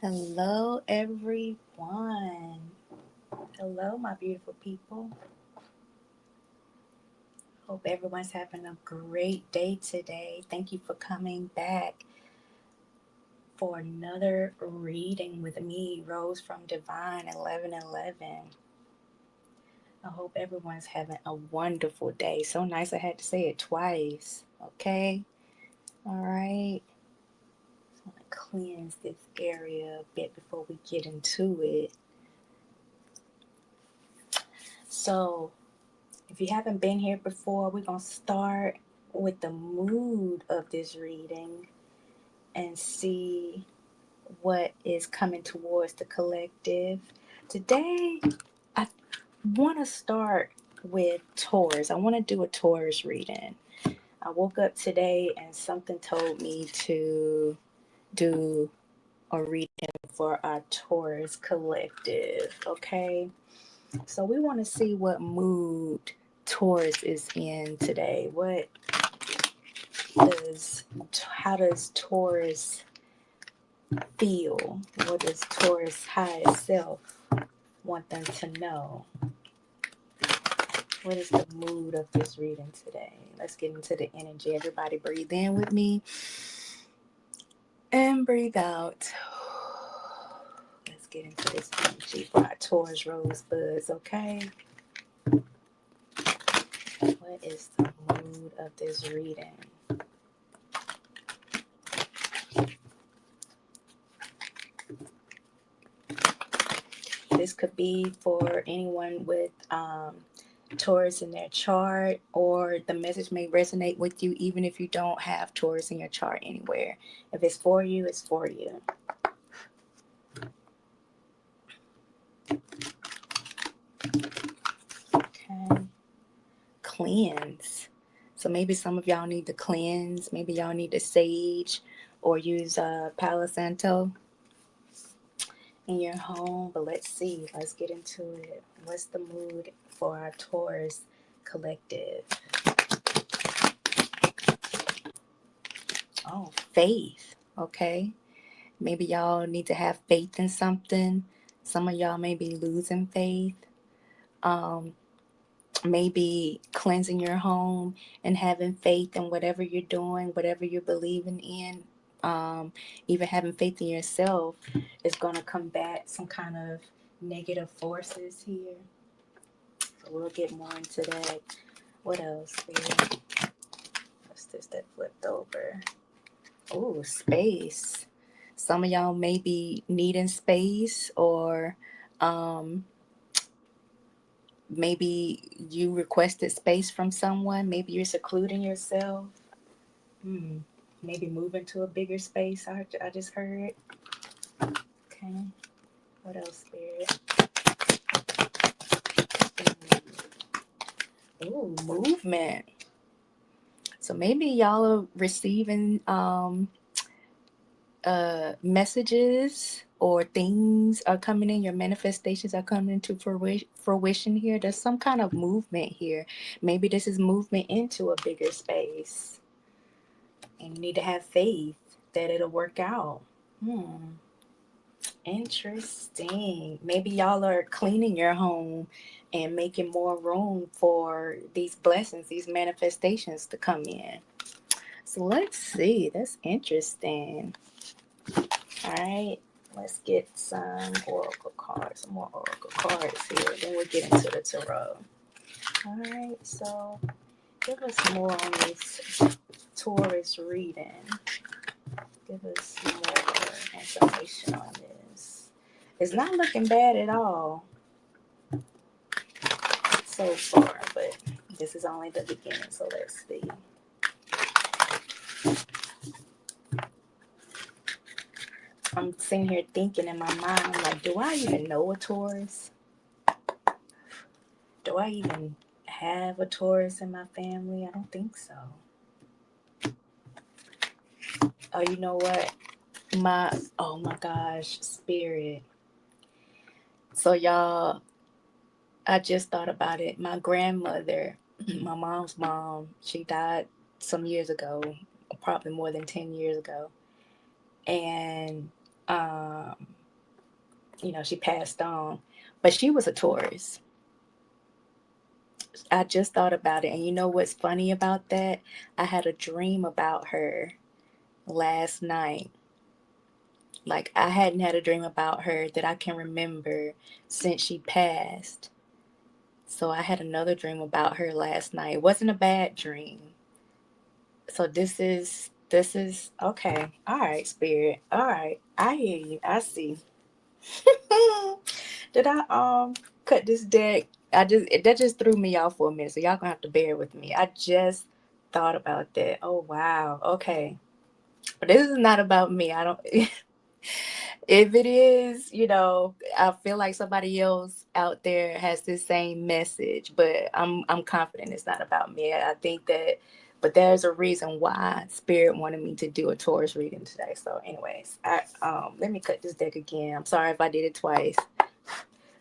Hello, everyone. Hello, my beautiful people. Hope everyone's having a great day today. Thank you for coming back for another reading with me, Rose from Divine 1111. I hope everyone's having a wonderful day. So nice I had to say it twice. Okay? All right. So I'm going to cleanse this area a bit before we get into it. So, if you haven't been here before, we're going to start with the mood of this reading and see what is coming towards the collective. Today, I want to start with Taurus. I want to do a Taurus reading. I woke up today and something told me to do a reading for our Taurus collective, okay? So we want to see what mood Taurus is in today. Does how does Taurus feel? What does Taurus higher self want them to know? What is the mood of this reading today? Let's get into the energy. Everybody breathe in with me and breathe out. Let's get into this energy for our Taurus rosebuds, okay? What is the mood of this reading? This could be for anyone with Taurus in their chart, or the message may resonate with you even if you don't have Taurus in your chart anywhere. If it's for you, it's for you. Okay. Cleanse. So maybe some of y'all need to cleanse. Maybe y'all need to sage or use Palo Santo in your home. But let's see. Let's get into it. What's the mood for our Taurus collective? Oh, faith. Okay. Maybe y'all need to have faith in something. Some of y'all may be losing faith. Um, Maybe cleansing your home and having faith in whatever you're doing, whatever you're believing in. Even having faith in yourself is going to combat some kind of negative forces here. So we'll get more into that. What else? What's this that flipped over? Oh, space. Some of y'all may be needing space, or um, maybe you requested space from someone. Maybe you're secluding yourself. Hmm. Maybe moving to a bigger space. I just heard. Okay. What else, Spirit? Ooh, movement. So maybe y'all are receiving messages, or things are coming in, your manifestations are coming into fruition here. There's some kind of movement here. Maybe this is movement into a bigger space, and you need to have faith that it'll work out. Interesting. Maybe y'all are cleaning your home and making more room for these blessings, these manifestations to come in. So let's see. That's interesting. All right, let's get some oracle cards, some more oracle cards here. Then we'll get into the tarot. All right, so give us more on this Taurus reading. Give us more information on this. It's not looking bad at all so far, but this is only the beginning, so let's see. I'm sitting here thinking in my mind, like, do I even know a Taurus? Do I even have a Taurus in my family? I don't think so. Oh, you know what? Oh my gosh, Spirit. So y'all, I just thought about it. My grandmother, my mom's mom, she died some years ago, probably more than 10 years ago. And Um, she passed on, but she was a Taurus. I just thought about it, and you know what's funny about that? I had a dream about her last night. Like, I hadn't had a dream about her that I can remember since she passed. So I had another dream about her last night. It wasn't a bad dream. So this is okay. All right, spirit. All right. I hear you. I see. Did I cut this deck? That just threw me off for a minute. So y'all gonna have to bear with me. I just thought about that. Oh wow. Okay. But this is not about me. I don't if it is, I feel like somebody else out there has the same message, but I'm confident it's not about me. I think that, but there's a reason why Spirit wanted me to do a Taurus reading today. So, anyways, I let me cut this deck again. I'm sorry if I did it twice,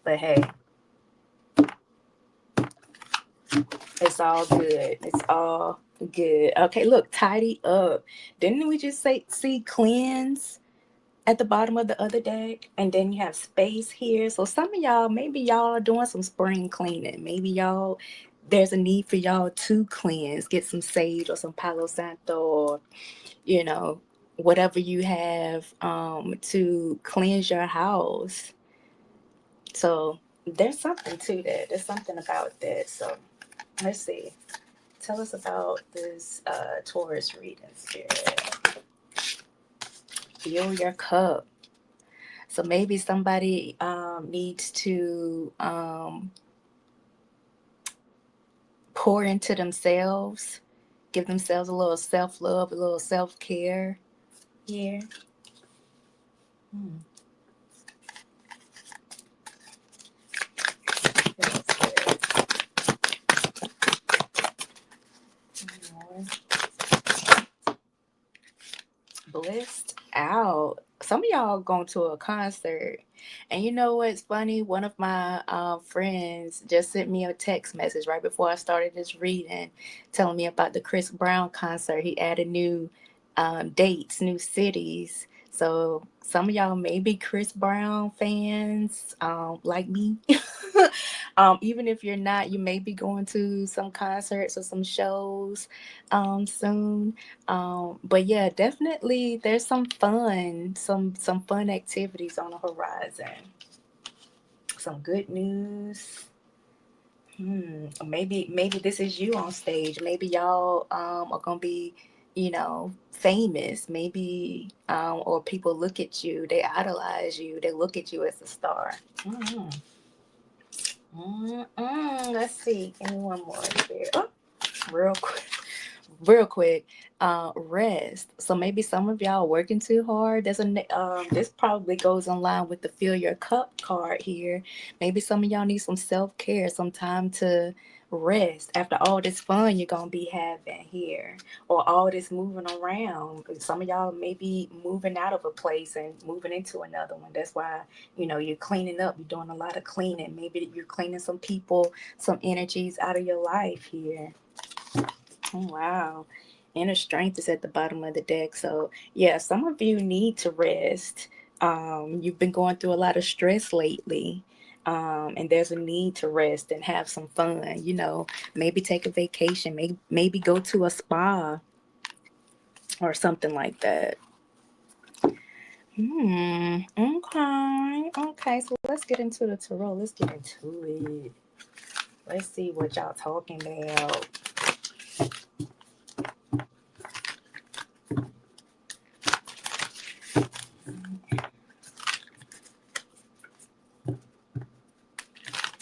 but hey, it's all good. It's all good. Okay, look, tidy up. Didn't we just see cleanse at the bottom of the other deck, and then you have space here? So some of y'all, maybe y'all are doing some spring cleaning. Maybe y'all, there's a need for y'all to cleanse, get some sage or some palo santo, or you know whatever you have to cleanse your house. So there's something to that. There's something about that. So let's see. Tell us about this Taurus reading, Spirit. Fill your cup. So maybe somebody needs to pour into themselves, give themselves a little self love, a little self care here. Hmm. Blissed out. Some of y'all going to a concert. And you know what's funny? One of my friends just sent me a text message right before I started this reading, telling me about the Chris Brown concert. He added new dates, new cities. So some of y'all may be Chris Brown fans, like me. Even if you're not, you may be going to some concerts or some shows soon. But yeah, definitely there's some fun activities on the horizon. Some good news. Maybe this is you on stage. Maybe y'all are gonna be, famous. Maybe or people look at you, they idolize you, they look at you as a star. Mm-hmm. Let's see. Give me one more here. Oh, real quick. Real quick, rest. So maybe some of y'all are working too hard. This probably goes in line with the fill your cup card here. Maybe some of y'all need some self care, some time to rest after all this fun you're gonna be having here, or all this moving around. Some of y'all may be moving out of a place and moving into another one. That's why you're cleaning up. You're doing a lot of cleaning. Maybe you're cleaning some people, some energies out of your life here. Oh, wow. Inner strength is at the bottom of the deck. So, yeah, some of you need to rest. You've been going through a lot of stress lately. And there's a need to rest and have some fun. Maybe take a vacation, maybe go to a spa or something like that. Okay. Okay. So let's get into the tarot. Let's get into it. Let's see what y'all talking about.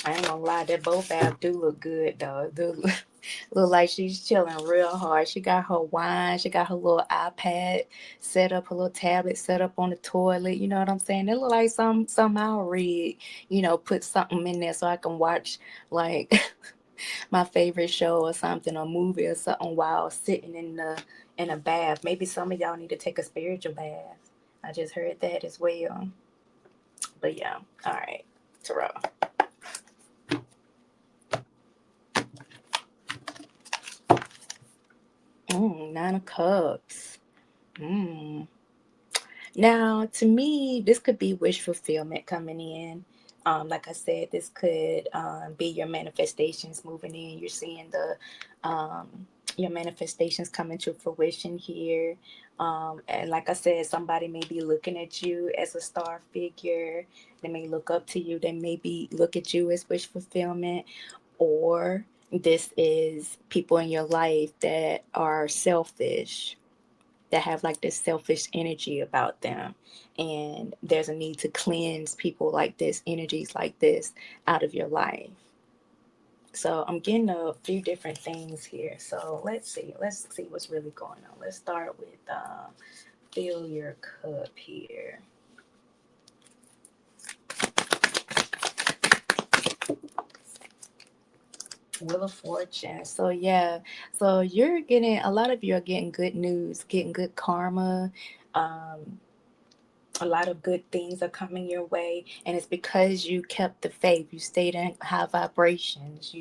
I ain't gonna lie, that both abs do look good though. Do look like she's chilling real hard. She got her wine, she got her little iPad set up, her little tablet set up on the toilet. You know what I'm saying? It look like some I'll read. Put something in there so I can watch like my favorite show or something, or movie or something while sitting in a bath. Maybe some of y'all need to take a spiritual bath. I just heard that as well. But yeah, all right, Tarot. 9 of Cups. Mm. Now, to me, this could be wish fulfillment coming in. Like I said, this could be your manifestations moving in. You're seeing the your manifestations coming to fruition here. And like I said, somebody may be looking at you as a star figure. They may look up to you. They may be look at you as wish fulfillment, or this is people in your life that are selfish, that have like this selfish energy about them, and there's a need to cleanse people like this, energies like this, out of your life. So I'm getting a few different things here, so let's see what's really going on. Let's start with fill your cup here. Wheel of Fortune. So yeah, so you're getting, a lot of you are getting good news, getting good karma. um a lot of good things are coming your way, and it's because you kept the faith, you stayed in high vibrations,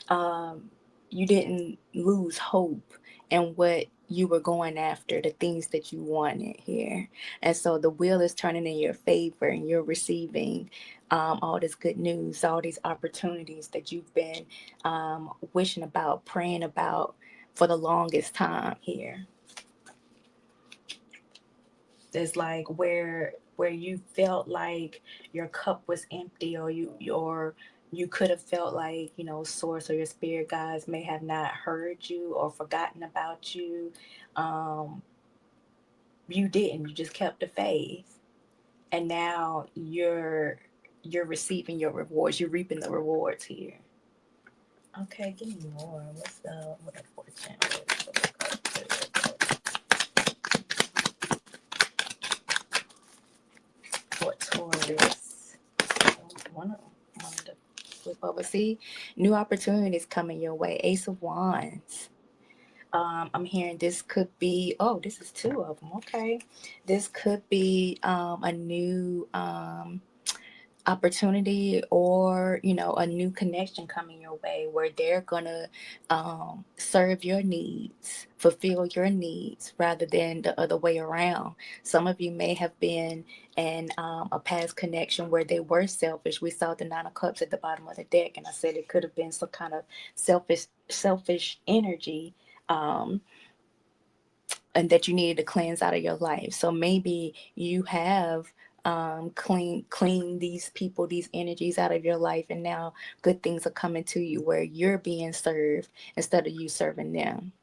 um, you didn't lose hope in what you were going after, the things that you wanted here. And so the wheel is turning in your favor, and you're receiving all this good news, all these opportunities that you've been wishing about, praying about for the longest time here. It's like where you felt like your cup was empty, or you could have felt like, source or your spirit guides may have not heard you or forgotten about you. um you didn't, you just kept the faith, and now you're receiving your rewards, you're reaping the rewards here. Okay, give me more. What's the what a fortune for Taurus? One of the flip over. See, new opportunities coming your way. Ace of Wands. I'm hearing this could be, oh, this is two of them. Okay. This could be a new opportunity, or a new connection coming your way, where they're gonna serve your needs, fulfill your needs, rather than the other way around. Some of you may have been in a past connection where they were selfish. We saw the Nine of Cups at the bottom of the deck, and I said it could have been some kind of selfish energy, um, and that you needed to cleanse out of your life. So maybe you have clean these people, these energies out of your life, and now good things are coming to you where you're being served instead of you serving them.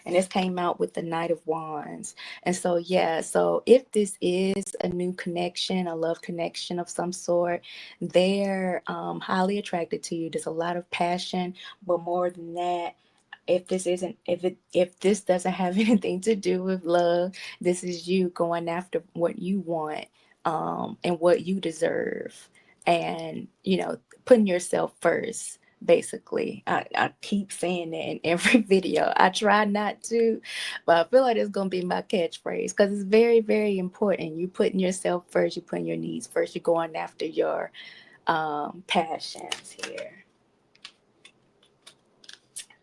And this came out with the Knight of Wands. And so, yeah, so if this is a new connection, a love connection of some sort, they're highly attracted to you. There's a lot of passion, but more than that, if this doesn't have anything to do with love, this is you going after what you want, and what you deserve, and putting yourself first. Basically, I keep saying that in every video. I try not to, but I feel like it's gonna be my catchphrase, because it's very, very important. You putting yourself first, you putting your needs first, you're going after your passions here.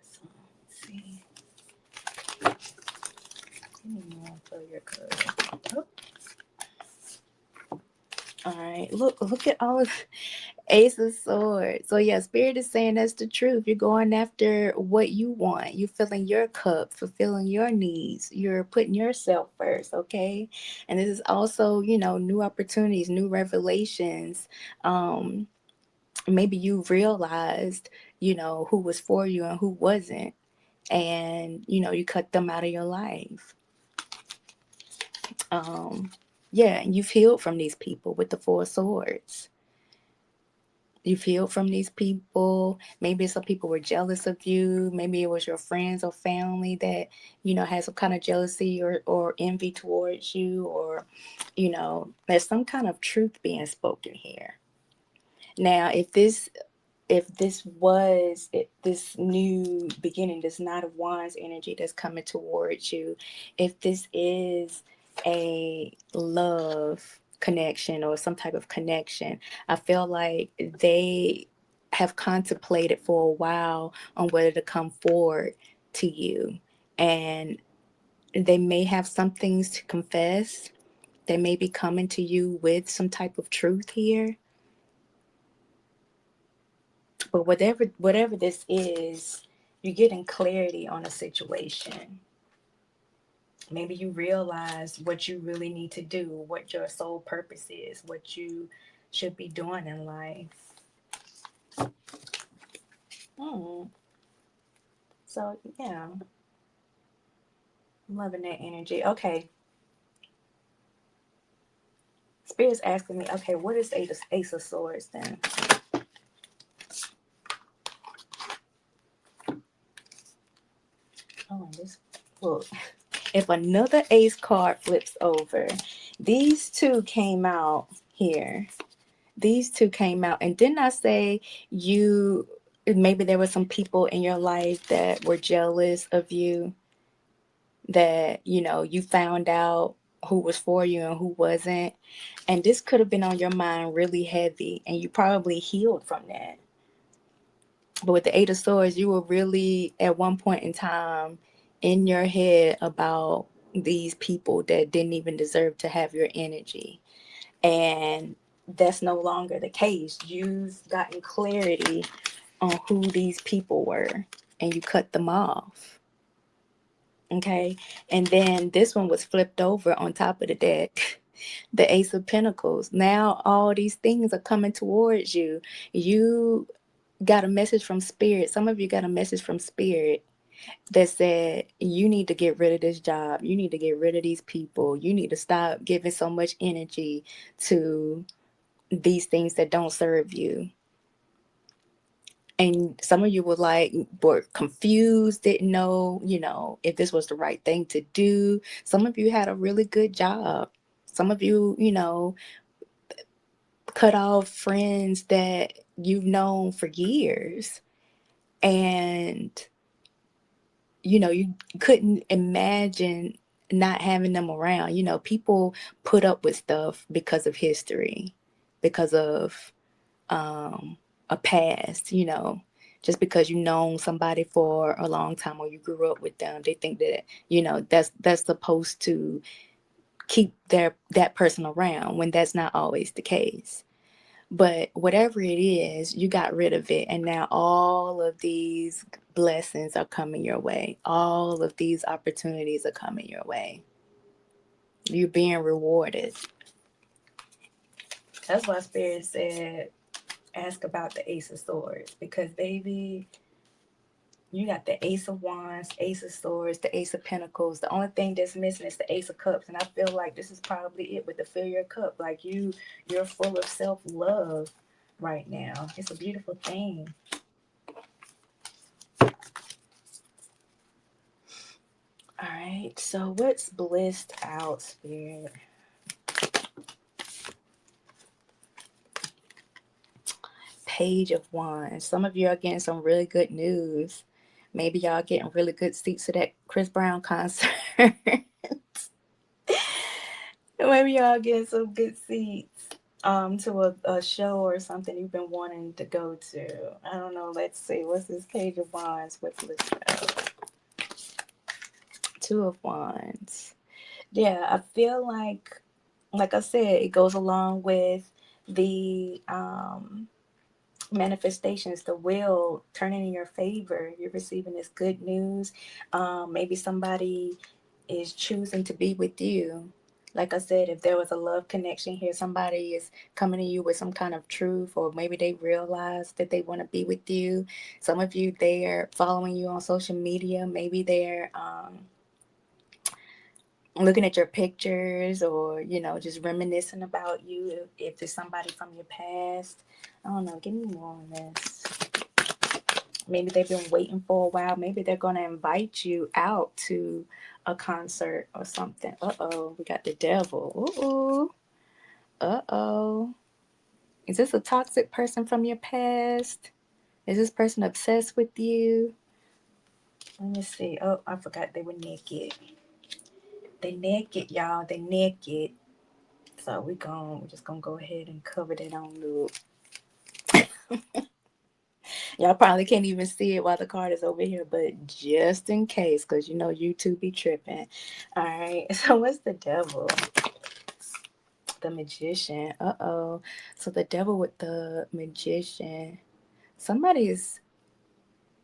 So let's see. For your code. Oh, all right. Look at all of Ace of Swords. So yeah, Spirit is saying that's the truth. You're going after what you want. You're filling your cup, fulfilling your needs. You're putting yourself first, okay? And this is also, new opportunities, new revelations. Um, Maybe you realized, who was for you and who wasn't. And, you cut them out of your life. um yeah, and you've healed from these people with the Four of Swords. You've healed from these people. Maybe some people were jealous of you. Maybe it was your friends or family that had some kind of jealousy or envy towards you, or there's some kind of truth being spoken here. Now, if this new beginning, this Knight of Wands energy that's coming towards you, if this is a love connection or some type of connection, I feel like they have contemplated for a while on whether to come forward to you. and they may have some things to confess. They may be coming to you with some type of truth here. But whatever this is, you're getting clarity on a situation. Maybe you realize what you really need to do, what your sole purpose is, what you should be doing in life. Mm. So yeah, I'm loving that energy. Okay, Spirit's asking me, okay, what is Ace of Swords then? Oh, and this book. If another Ace card flips over, these two came out here. These two came out, and didn't I say you? Maybe there were some people in your life that were jealous of you. That you found out who was for you and who wasn't, and this could have been on your mind really heavy, and you probably healed from that. But with the Eight of Swords, you were really at one point in time in your head about these people that didn't even deserve to have your energy. And that's no longer the case. You've gotten clarity on who these people were and you cut them off. Okay. And then this one was flipped over on top of the deck. The Ace of Pentacles. Now all these things are coming towards you. You got a message from Spirit. Some of you got a message from Spirit that said, you need to get rid of this job. You need to get rid of these people. You need to stop giving so much energy to these things that don't serve you. And some of you were confused, didn't know, if this was the right thing to do. Some of you had a really good job. Some of you, cut off friends that you've known for years. And you couldn't imagine not having them around. People put up with stuff because of history, because of a past, just because you've known somebody for a long time or you grew up with them, they think that, that's supposed to keep that person around when that's not always the case. But whatever it is, you got rid of it. And now all of these blessings are coming your way. All of these opportunities are coming your way. You're being rewarded. That's why Spirit said, ask about the Ace of Swords. Because, baby, you got the Ace of Wands, Ace of Swords, the Ace of Pentacles. The only thing that's missing is the Ace of Cups. And I feel like this is probably it with the Fill Your Cup. Like you're full of self-love right now. It's a beautiful thing. All right, so what's blissed out, Spirit? Page of Wands. Some of you are getting some really good news. Maybe y'all getting really good seats to that Chris Brown concert. Maybe y'all getting some good seats to a show or something you've been wanting to go to. I don't know. Let's see. What's this Page of Wands? What's this about? Two of Wands. Yeah, I feel like I said, it goes along with the manifestations, the will turning in your favor. You're receiving this good news. Maybe somebody is choosing to be with you. Like I said, if there was a love connection here, somebody is coming to you with some kind of truth, or maybe they realize that they want to be with you. Some of you, they're following you on social media. Maybe they're looking at your pictures, or just reminiscing about you, if it's somebody from your past. I don't know, give me more on this. Maybe they've been waiting for a while. Maybe they're going to invite you out to a concert or something. Uh-oh, we got the devil. Uh-oh. Uh-oh. Is this a toxic person from your past? Is this person obsessed with you? Let me see. Oh, I forgot they were naked. They naked, y'all. They naked. So we're just gonna go ahead and cover that on loop. Y'all probably can't even see it while the card is over here, but just in case, because you know YouTube be tripping. All right. So what's the devil? The magician. Uh-oh. So the devil with the magician. Somebody is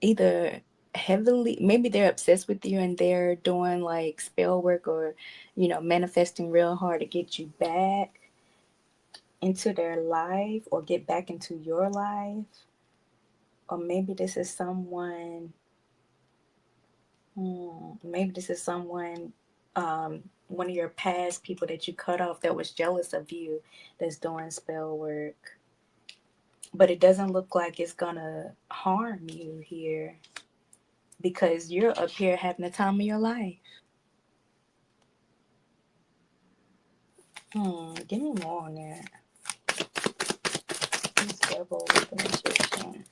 either heavily, maybe they're obsessed with you and they're doing like spell work or, manifesting real hard to get you back into their life or get back into your life. Or maybe this is someone, maybe this is someone, one of your past people that you cut off that was jealous of you that's doing spell work. But it doesn't look like it's gonna harm you here because you're up here having the time of your life. Give me more on that. This devil with the magician.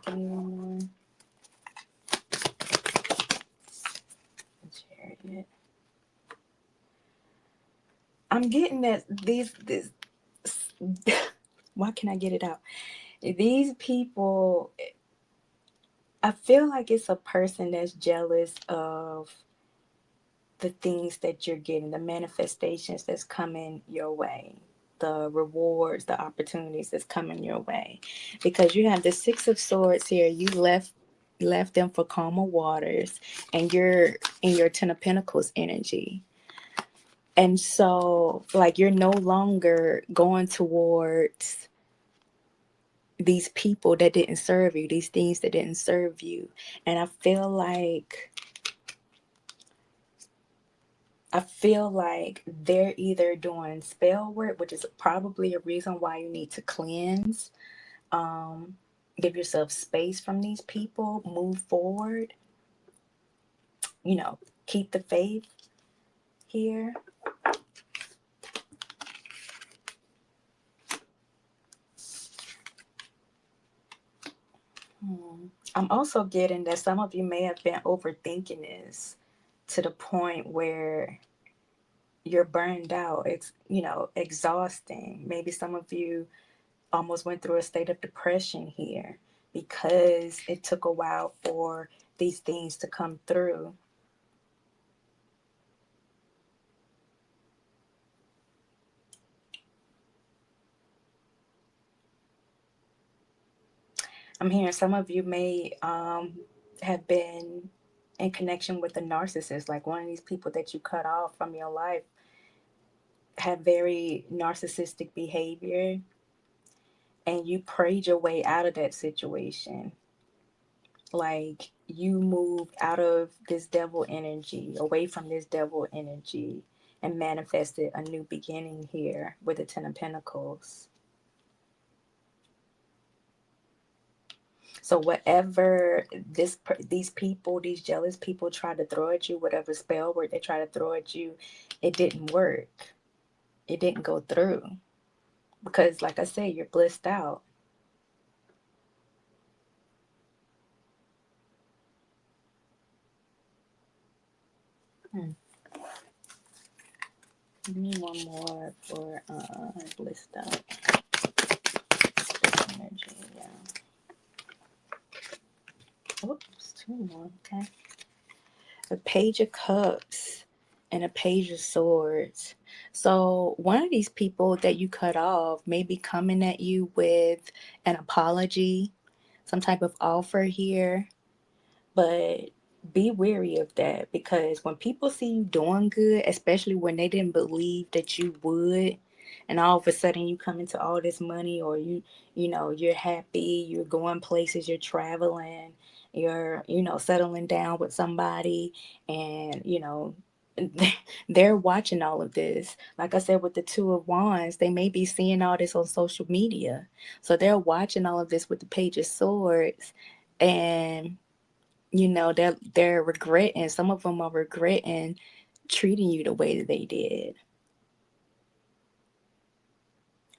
Give me one more. Chariot. I'm getting that this why can I get it out? These people, I feel like it's a person that's jealous of the things that you're getting, the manifestations that's coming your way, the rewards, the opportunities that's coming your way. Because you have the Six of Swords here. You left them for calmer waters, and you're in your Ten of Pentacles energy. And so like you're no longer going towards these people that didn't serve you, these things that didn't serve you. And I feel like they're either doing spell work, which is probably a reason why you need to cleanse, um, give yourself space from these people, move forward, you know, keep the faith here. I'm also getting that some of you may have been overthinking this to the point where you're burned out. It's, exhausting. Maybe some of you almost went through a state of depression here because it took a while for these things to come through. I'm hearing some of you may have been in connection with a narcissist, like one of these people that you cut off from your life had very narcissistic behavior, and you prayed your way out of that situation. Like you moved out of this devil energy, away from this devil energy, and manifested a new beginning here with the Ten of Pentacles. So whatever these people, these jealous people try to throw at you, whatever spell work they try to throw at you, it didn't work. It didn't go through because, like I said, you're blissed out. Hmm. Give me one more for blissed out energy. Yeah. Oops, two more. Okay. A Page of Cups and a Page of Swords. So one of these people that you cut off may be coming at you with an apology, some type of offer here. But be wary of that because when people see you doing good, especially when they didn't believe that you would, and all of a sudden you come into all this money, or you're happy, you're going places, you're traveling, you're settling down with somebody, and they're watching all of this. Like I said, with the Two of Wands, they may be seeing all this on social media, so they're watching all of this with the Page of Swords. And they're regretting, some of them are regretting treating you the way that they did.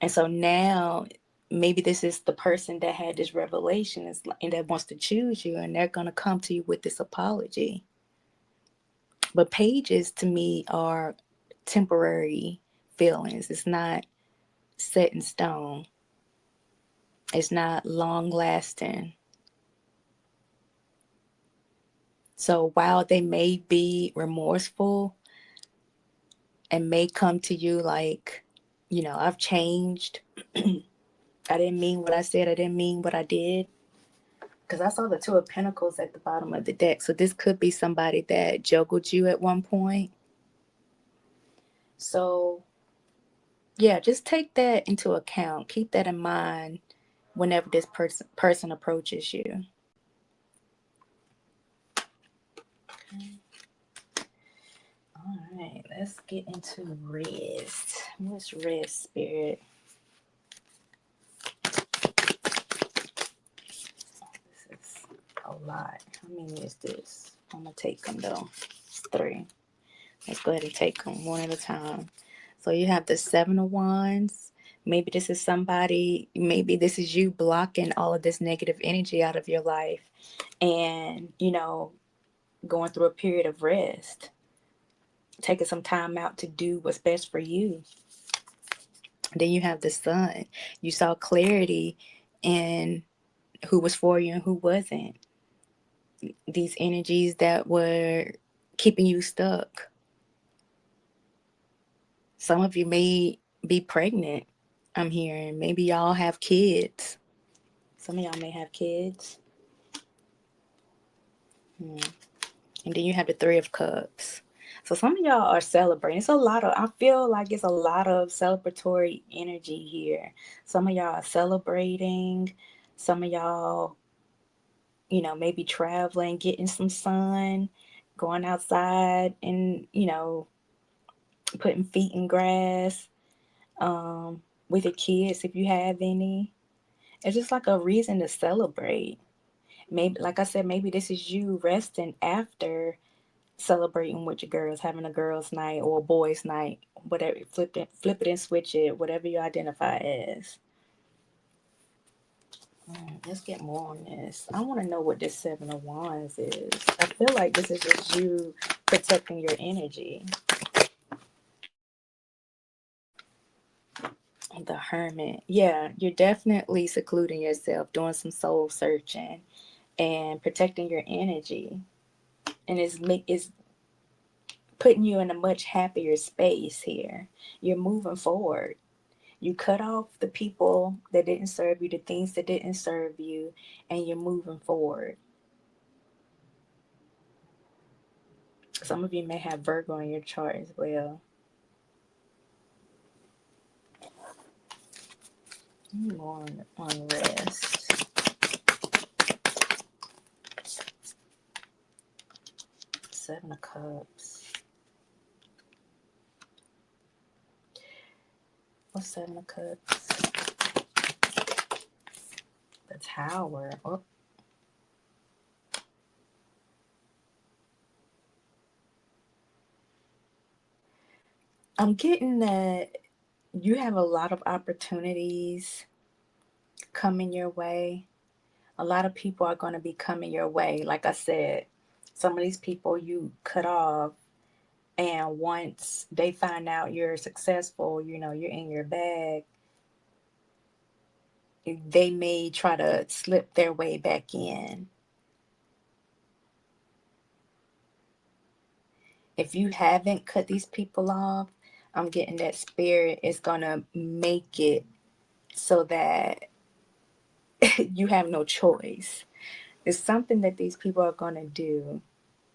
And so now maybe this is the person that had this revelation and that wants to choose you, and they're going to come to you with this apology. But pages to me are temporary feelings. It's not set in stone. It's not long lasting. So while they may be remorseful and may come to you like, I've changed. I didn't mean what I said. I didn't mean what I did. Because I saw the Two of Pentacles at the bottom of the deck. So this could be somebody that juggled you at one point. So yeah, just take that into account. Keep that in mind whenever this person approaches you. All right, let's get into rest. What's rest, Spirit? This is a lot. How many is this? I'm going to take them though. It's 3. Let's go ahead and take them one at a time. So you have the 7 of Wands. Maybe this is somebody, maybe this is you blocking all of this negative energy out of your life and, going through a period of rest, taking some time out to do what's best for you. Then you have the Sun. You saw clarity in who was for you and who wasn't. These energies that were keeping you stuck. Some of you may be pregnant, I'm hearing. Maybe y'all have kids. Some of y'all may have kids. And then you have the 3 of Cups. So some of y'all are celebrating. I feel like it's a lot of celebratory energy here. Some of y'all are celebrating. Some of y'all, maybe traveling, getting some sun, going outside and, putting feet in grass, with your kids if you have any. It's just like a reason to celebrate. Maybe, like I said, maybe this is you resting after celebrating with your girls, having a girls' night or a boys' night, whatever. Flip it and switch it, whatever you identify as. Let's get more on this. I want to know what this 7 of Wands is. I feel like this is just you protecting your energy. The Hermit. Yeah, you're definitely secluding yourself, doing some soul searching and protecting your energy. And it's putting you in a much happier space here. You're moving forward. You cut off the people that didn't serve you, the things that didn't serve you, and you're moving forward. Some of you may have Virgo in your chart as well. More on rest. Seven of Cups. What's 7 of Cups? The Tower. Oh. I'm getting that you have a lot of opportunities coming your way. A lot of people are going to be coming your way. Like I said, some of these people you cut off, and once they find out you're successful, you're in your bag, they may try to slip their way back in. If you haven't cut these people off, I'm getting that Spirit is going to make it so that you have no choice. It's something that these people are going to do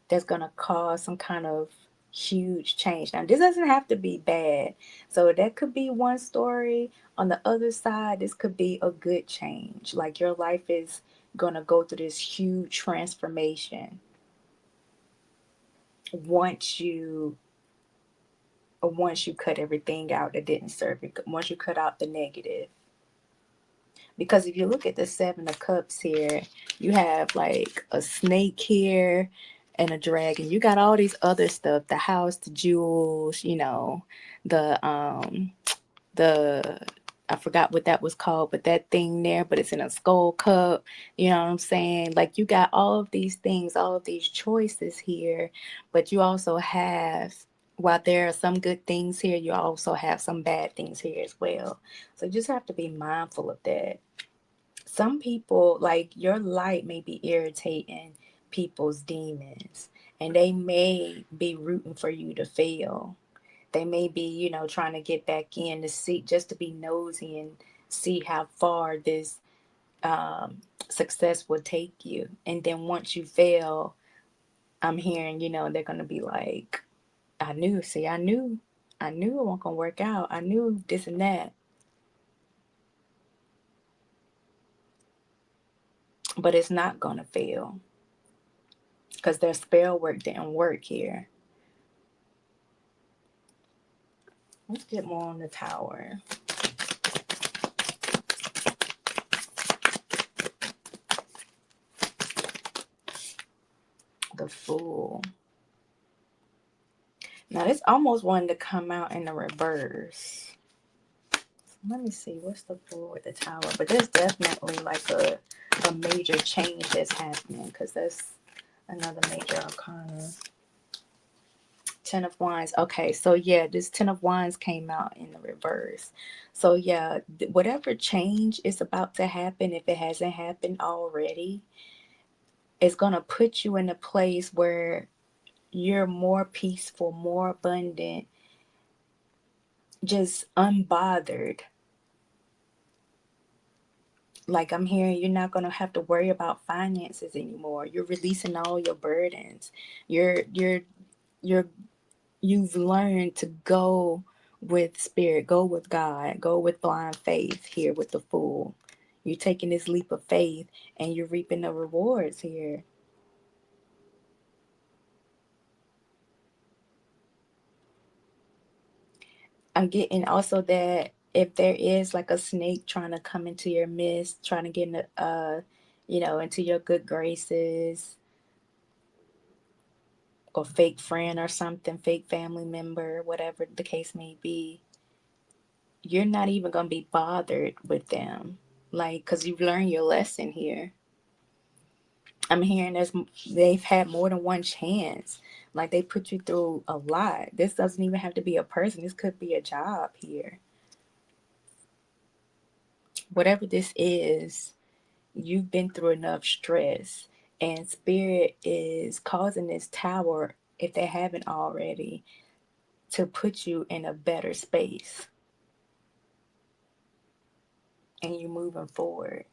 that's going to cause some kind of huge change. Now, this doesn't have to be bad. So that could be one story. On the other side, this could be a good change. Like your life is going to go through this huge transformation once you cut everything out that didn't serve you, once you cut out the negative. Because if you look at the 7 of Cups here, you have like a snake here and a dragon. You got all these other stuff, the house, the jewels, the I forgot what that was called, but that thing there, but it's in a skull cup. You know what I'm saying? Like you got all of these things, all of these choices here, but you also have while there are some good things here, you also have some bad things here as well. So you just have to be mindful of that. Some people, like your light may be irritating people's demons, and they may be rooting for you to fail. They may be, trying to get back in to see, just to be nosy and see how far this success will take you. And then once you fail, I'm hearing, they're going to be like, I knew, see, I knew it wasn't going to work out. I knew this and that. But it's not going to fail because their spell work didn't work here. Let's get more on the Tower. The Fool. Now, this almost wanted to come out in the reverse. Let me see. What's the Fool with the Tower? But there's definitely like a major change that's happening because that's another major arcana. Ten of Wands. Okay, so yeah, this Ten of Wands came out in the reverse. So yeah, whatever change is about to happen, if it hasn't happened already, it's going to put you in a place where you're more peaceful, more abundant, just unbothered. Like I'm hearing, you're not going to have to worry about finances anymore. You're releasing all your burdens. You're you've learned to go with spirit, go with God, go with blind faith here with the Fool. You're taking this leap of faith and you're reaping the rewards here. I'm getting also that if there is like a snake trying to come into your midst, trying to get in into your good graces, or fake friend or something, fake family member, whatever the case may be, you're not even going to be bothered with them. Like, because you've learned your lesson here. I'm hearing they've had more than one chance. Like, they put you through a lot. This doesn't even have to be a person. This could be a job here. Whatever this is, you've been through enough stress. And spirit is causing this tower, if they haven't already, to put you in a better space. And you're moving forward.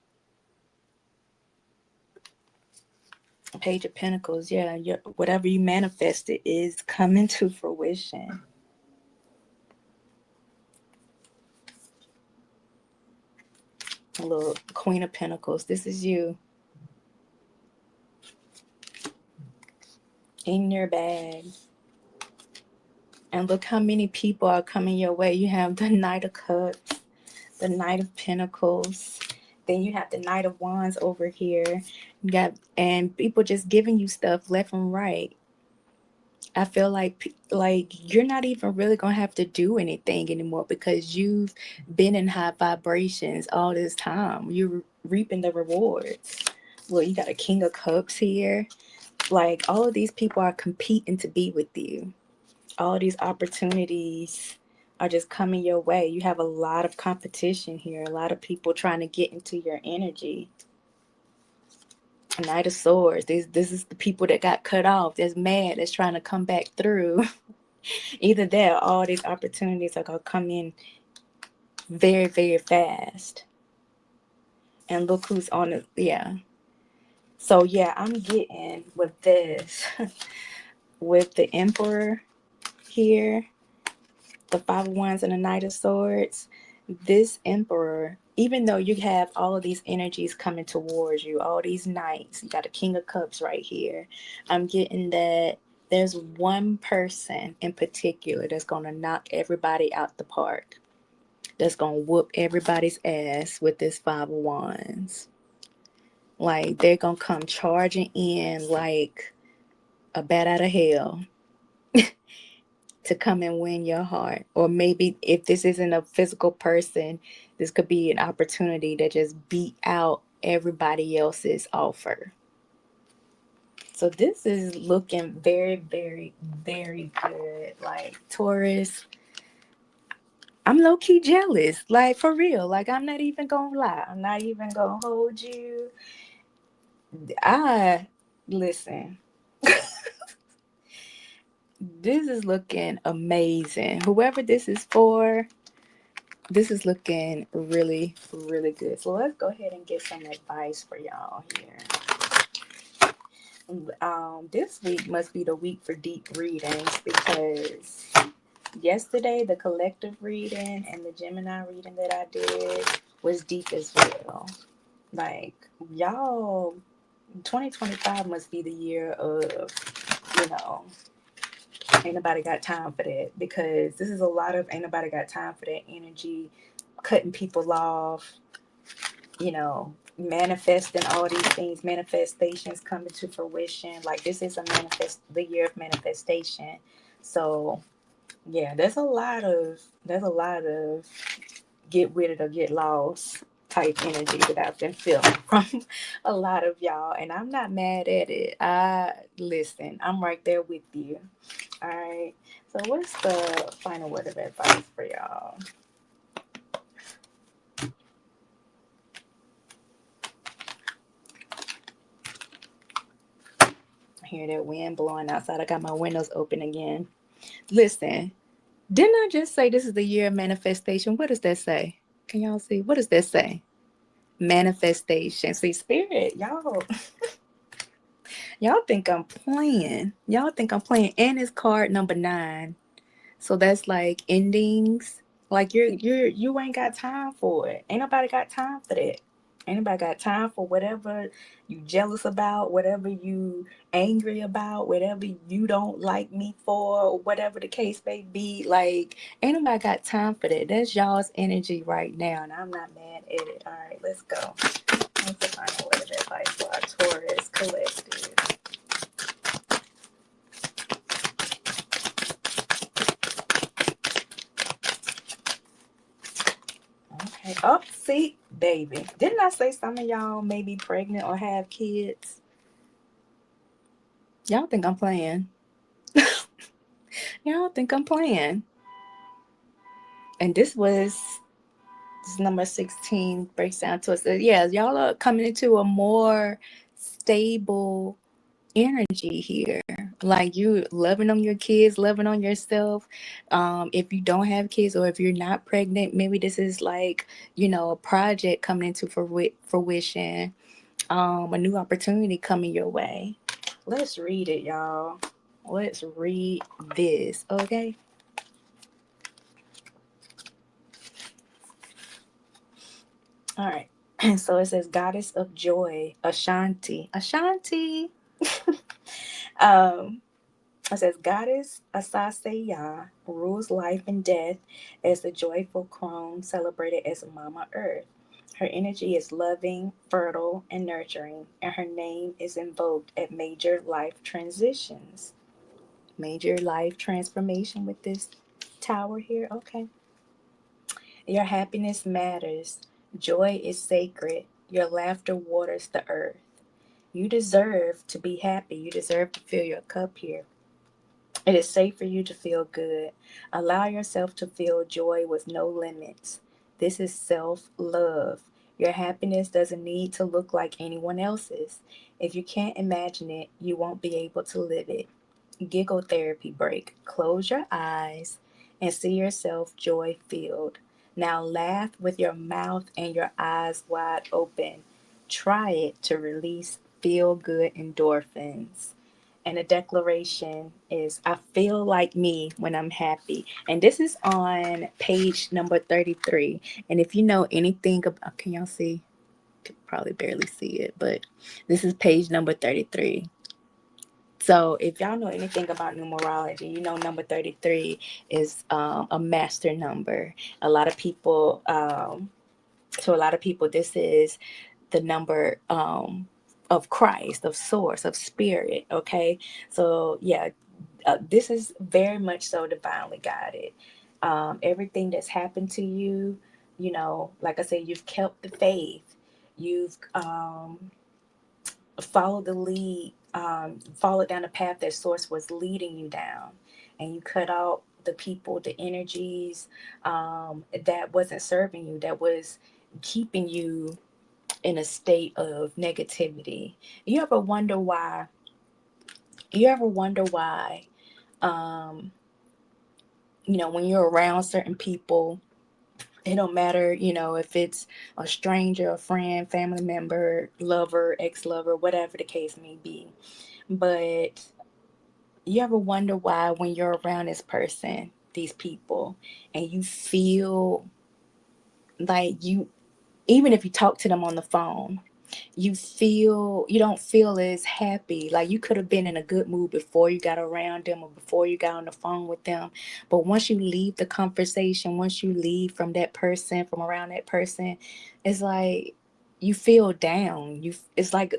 Page of Pentacles, yeah, whatever you manifested is coming to fruition. A little Queen of Pentacles, this is you in your bag. And look how many people are coming your way. You have the Knight of Cups, the Knight of Pentacles. Then you have the Knight of Wands over here. You got, and people just giving you stuff left and right. I feel like you're not even really gonna have to do anything anymore because you've been in high vibrations all this time. You're reaping the rewards. Well, you got a King of Cups here. Like all of these people are competing to be with you. All these opportunities are just coming your way. You have a lot of competition here. A lot of people trying to get into your energy. Knight of Swords. This is the people that got cut off. That's mad. That's trying to come back through. Either that or all these opportunities are going to come in very, very fast. And look who's on it. Yeah. So, yeah, I'm getting with this, with the Emperor here, the Five of Wands and the Knight of Swords. This Emperor, even though you have all of these energies coming towards you, all these knights, you got a King of Cups right here. I'm getting that there's one person in particular that's going to knock everybody out the park, that's gonna whoop everybody's ass with this Five of Wands. Like they're gonna come charging in like a bat out of hell to come and win your heart. Or maybe if this isn't a physical person, this could be an opportunity to just beat out everybody else's offer. So this is looking very, very, very good. Like Taurus, I'm low key jealous. Like for real. Like I'm not even gonna lie. I'm not even gonna hold you. I listen. This is looking amazing. Whoever this is for, this is looking really, really good. So let's go ahead and get some advice for y'all here. This week must be the week for deep readings because yesterday the collective reading and the Gemini reading that I did was deep as well. Like y'all, 2025 must be the year of, you know, ain't nobody got time for that because this is a lot of ain't nobody got time for that energy, cutting people off, manifesting all these things, manifestations coming to fruition. Like this is the year of manifestation. So yeah, there's a lot of get with it or get lost type energy that I've been feeling from a lot of y'all, and I'm not mad at it. I listen, I'm right there with you. All right. So what's the final word of advice for y'all? I hear that wind blowing outside. I got my windows open again. Listen, didn't I just say this is the year of manifestation? What does that say? Can y'all see? What does that say? Manifestation. See, spirit, y'all think I'm playing. Y'all think I'm playing. And it's card number 9. So that's like endings. Like you ain't got time for it. Ain't nobody got time for that. Ain't nobody got time for whatever you jealous about, whatever you angry about, whatever you don't like me for, whatever the case may be. Like ain't nobody got time for that. That's y'all's energy right now, and I'm not mad at it. All right, let's go. What's the final word of advice for our Taurus collective? Okay. Oh, see, baby. Didn't I say some of y'all may be pregnant or have kids? Y'all think I'm playing. Y'all think I'm playing. And this number 16 breaks down to us. Yeah, y'all are coming into a more stable energy here. Like you loving on your kids, loving on yourself. If you don't have kids or if you're not pregnant, maybe this is like, a project coming into fruition, a new opportunity coming your way. Let's read it, y'all. Let's read this, okay? All right. So it says, Goddess of Joy, Ashanti. Ashanti. um, it says, Goddess Asaseya rules life and death as the joyful crone celebrated as Mama Earth. Her energy is loving, fertile, and nurturing, and her name is invoked at major life transitions. Major life transformation with this tower here. Okay. Your happiness matters. Joy is sacred. Your laughter waters the earth. You deserve to be happy. You deserve to fill your cup here. It is safe for you to feel good. Allow yourself to feel joy with no limits. This is self love. Your happiness doesn't need to look like anyone else's. If you can't imagine it, you won't be able to live it. Giggle therapy break. Close your eyes and see yourself joy filled. Now laugh with your mouth and your eyes wide open. Try it to release feel good endorphins. And the declaration is I feel like me when I'm happy. And this is on page number 33. And if you know anything about, can y'all see? Could probably barely see it, but this is page number 33. So, if y'all know anything about numerology, you know number 33 is a master number. A lot of people, to a lot of people, this is the number of Christ, of Source, of Spirit. Okay, so yeah, this is very much so divinely guided. Everything that's happened to you, like I said, you've kept the faith. You've followed the lead follow down the path that source was leading you down, and you cut out the people, the energies, that wasn't serving you, that was keeping you in a state of negativity. You ever wonder why? You ever wonder why? Um, when you're around certain people, it don't matter, if it's a stranger, a friend, family member, lover, ex-lover, whatever the case may be. But you ever wonder why when you're around this person, these people, and you feel like even if you talk to them on the phone, you don't feel as happy. Like you could have been in a good mood before you got around them or before you got on the phone with them, but once you leave the conversation, once you leave from that person, from around that person, it's like you feel down. It's like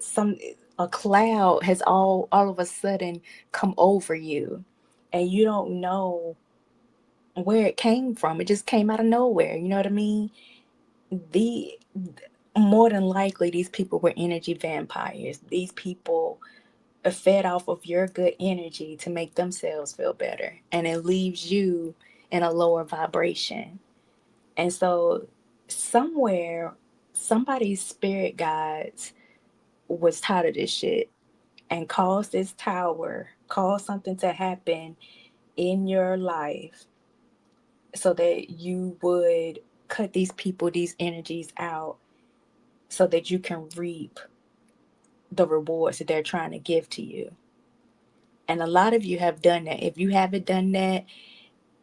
a cloud has all of a sudden come over you, and you don't know where it came from. It just came out of nowhere, you know what I mean? the More than likely, these people were energy vampires. These people are fed off of your good energy to make themselves feel better, and it leaves you in a lower vibration. And so somewhere, somebody's spirit guides was tired of this shit and caused this tower, caused something to happen in your life so that you would cut these people, these energies out, so that you can reap the rewards that they're trying to give to you. And a lot of you have done that. If you haven't done that,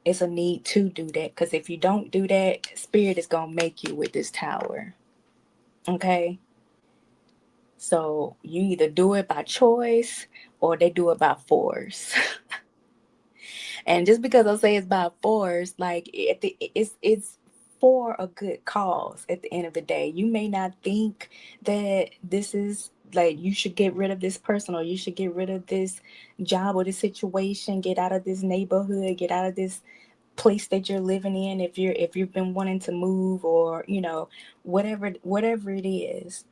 it's a need to do that. Because if you don't do that, Spirit is going to make you with this tower. Okay? So you either do it by choice or they do it by force. And just because I say it's by force, like it's for a good cause at the end of the day. You may not think that this is like you should get rid of this person or you should get rid of this job or this situation, get out of this neighborhood, get out of this place that you're living in, if you've been wanting to move, or whatever it is.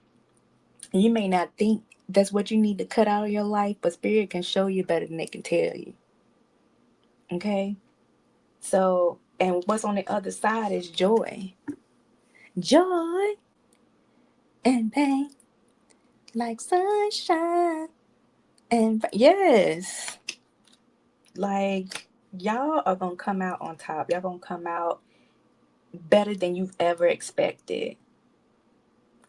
You may not think that's what you need to cut out of your life, but Spirit can show you better than they can tell you. Okay? So, and what's on the other side is joy. Joy and pain like sunshine. And yes, like y'all are going to come out on top. Y'all going to come out better than you've ever expected.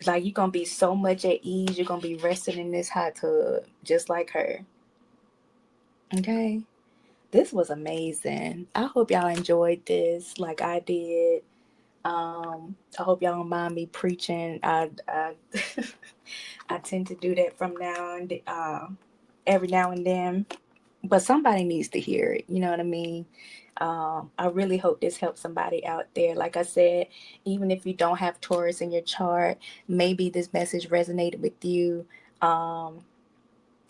Like you're going to be so much at ease. You're going to be resting in this hot tub just like her. Okay? This was amazing. I hope y'all enjoyed this like I did. I hope y'all don't mind me preaching. I tend to do that from now and every now and then, but somebody needs to hear it. You know what I mean? I really hope this helps somebody out there. Like I said, even if you don't have Taurus in your chart, maybe this message resonated with you.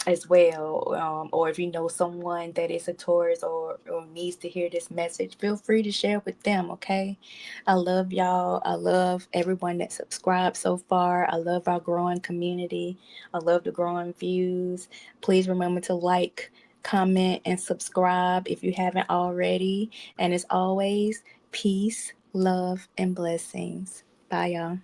As well, or if you know someone that is a Taurus, or needs to hear this message, feel free to share with them. Okay, I love y'all. I love everyone that subscribed so far. I love our growing community. I love the growing views. Please remember to like, comment, and subscribe if you haven't already. And as always, peace, love, and blessings. Bye, y'all.